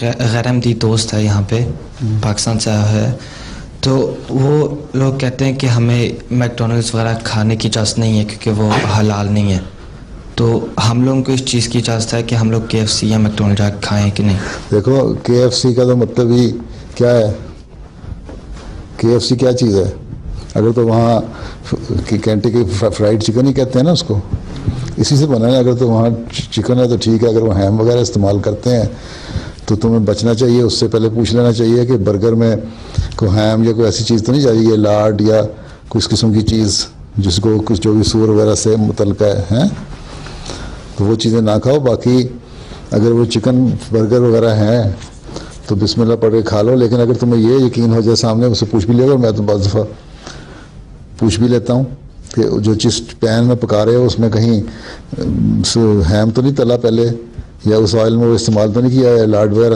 गैर अहमदी दोस्त है यहाँ पे, पाकिस्तान से आया है, तो वो लोग कहते हैं कि हमें मैकडोनल्ड्स वगैरह खाने की इजाज़त नहीं है क्योंकि वो हलाल नहीं है। तो हम लोगों को इस चीज़ की इजाज़त है कि हम लोग KFC या मैकडोनल्ड जाकर खाएं कि नहीं? देखो, KFC का तो मतलब ही क्या है? KFC क्या चीज़ है? अगर तो वहाँ कैंटीन की फ्राइड चिकन ही कहते हैं ना उसको, इसी से बना है। अगर तो वहाँ चिकन है तो ठीक है, अगर वो हैम वगैरह इस्तेमाल करते हैं तो तुम्हें बचना चाहिए। उससे पहले पूछ लेना चाहिए कि बर्गर में कोई हैम या कोई ऐसी चीज़ तो नहीं जा रही है, लाड या कुछ किस्म की चीज़ जिसको कुछ जो भी सूर वगैरह से मुतल्लिक़ है, तो वो चीज़ें ना खाओ। बाकी अगर वो चिकन बर्गर वगैरह हैं तो बिस्मिल्लाह पढ़ के खा लो। लेकिन अगर तुम्हें ये यकीन हो जाए, सामने उससे पूछ भी लिया, मैं तो बहुत दफ़ा पूछ भी लेता हूँ कि जो जिस पैन में पका रहे हो उसमें कहीं हैम तो नहीं तला पहले, या उस ऑयल में वो इस्तेमाल तो नहीं किया है लाड वगैरह